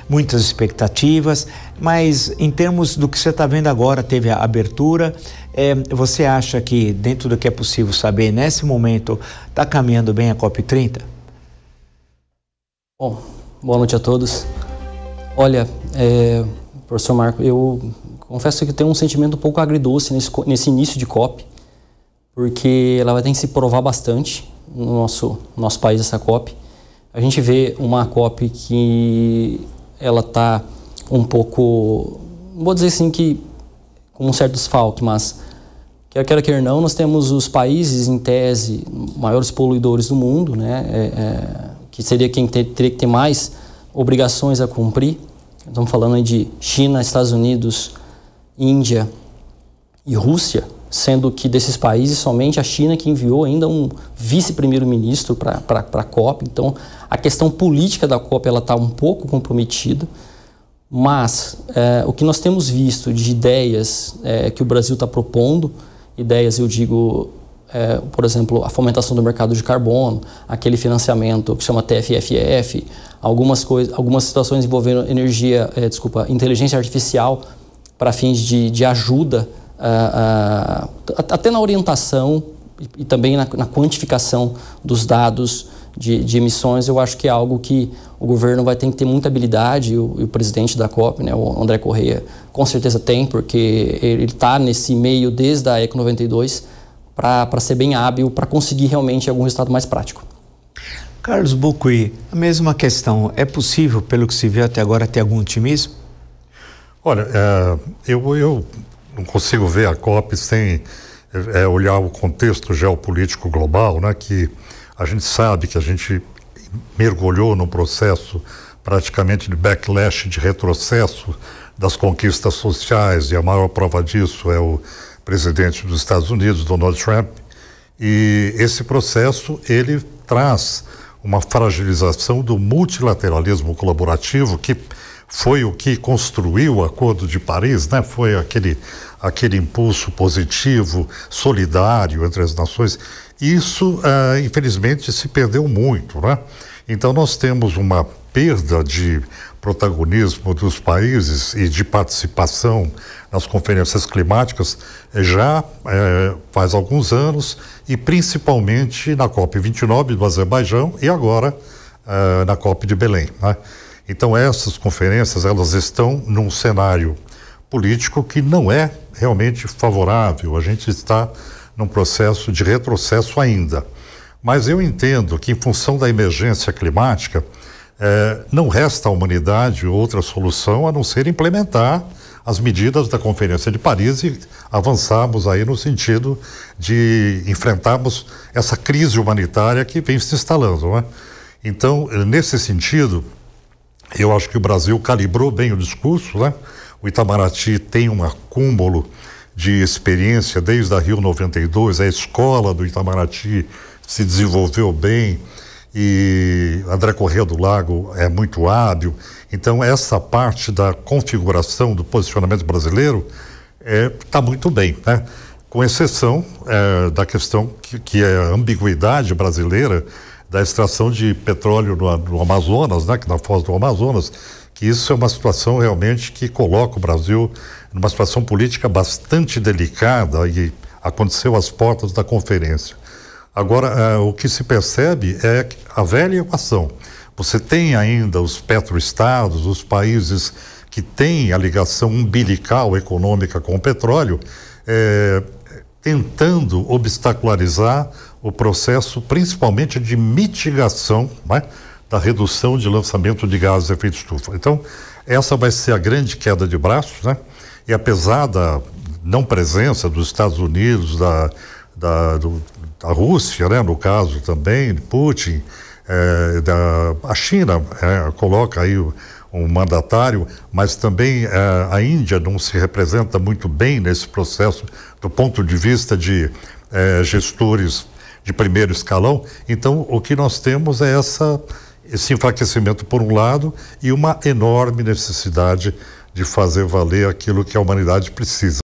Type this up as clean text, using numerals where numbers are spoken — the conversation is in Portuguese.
Muitas expectativas, mas em termos do que você está vendo agora, teve a abertura, você acha que dentro do que é possível saber, nesse momento, está caminhando bem a COP30? Bom, boa noite a todos. Olha, professor Marco, eu confesso que tenho um sentimento um pouco agridoce nesse início de COP, porque ela vai ter que se provar bastante no nosso país, essa COP. A gente vê uma COP que ela está um pouco, não vou dizer assim que com um certo desfalque, mas quer não, nós temos os países, em tese, maiores poluidores do mundo, né? Que seria quem teria que ter mais obrigações a cumprir. Estamos falando aí de China, Estados Unidos, Índia e Rússia, sendo que desses países somente a China que enviou ainda um vice-primeiro-ministro para a COP. Então, a questão política da COP está um pouco comprometida, mas o que nós temos visto de ideias que o Brasil está propondo, ideias, eu digo, por exemplo, a fomentação do mercado de carbono, aquele financiamento que chama TFFF, algumas situações envolvendo inteligência artificial para fins de ajuda, até na orientação e também na quantificação dos dados de emissões. Eu acho que é algo que o governo vai ter que ter muita habilidade, e o presidente da COP, né, o André Correia, com certeza tem, porque ele está nesse meio desde a ECO 92 para ser bem hábil, para conseguir realmente algum resultado mais prático. Carlos Bucuí, a mesma questão, é possível, pelo que se vê até agora, ter algum otimismo? Olha, eu não consigo ver a COP sem olhar o contexto geopolítico global, né? Que a gente sabe que a gente mergulhou num processo praticamente de backlash, de retrocesso das conquistas sociais, e a maior prova disso é o presidente dos Estados Unidos, Donald Trump. E esse processo, ele traz uma fragilização do multilateralismo colaborativo, que foi o que construiu o Acordo de Paris, né? Foi aquele impulso positivo, solidário entre as nações. Isso, infelizmente, se perdeu muito, né? Então, nós temos uma perda de protagonismo dos países e de participação nas conferências climáticas já faz alguns anos, e principalmente na COP29 do Azerbaijão e agora na COP de Belém, né? Então, essas conferências, elas estão num cenário político que não é realmente favorável. A gente está num processo de retrocesso ainda. Mas eu entendo que, em função da emergência climática, não resta à humanidade outra solução a não ser implementar as medidas da Conferência de Paris e avançarmos aí no sentido de enfrentarmos essa crise humanitária que vem se instalando, né? Então, nesse sentido, eu acho que o Brasil calibrou bem o discurso, né? O Itamaraty tem um acúmulo de experiência desde a Rio 92, a escola do Itamaraty se desenvolveu bem, e André Correia do Lago é muito hábil. Então, essa parte da configuração do posicionamento brasileiro está muito bem, né? Com exceção da questão que é a ambiguidade brasileira da extração de petróleo no Amazonas, né, que na foz do Amazonas, que isso é uma situação realmente que coloca o Brasil numa situação política bastante delicada, e aconteceu às portas da conferência. Agora, o que se percebe é a velha equação. Você tem ainda os petroestados, os países que têm a ligação umbilical econômica com o petróleo, tentando obstacularizar o processo, principalmente de mitigação, né, da redução de lançamento de gases de efeito estufa. Então, essa vai ser a grande queda de braços, né? E apesar da não presença dos Estados Unidos, da Rússia, né, no caso também, de Putin, a China coloca aí um mandatário, mas também a Índia não se representa muito bem nesse processo do ponto de vista de gestores de primeiro escalão. Então, o que nós temos é esse enfraquecimento por um lado e uma enorme necessidade de fazer valer aquilo que a humanidade precisa.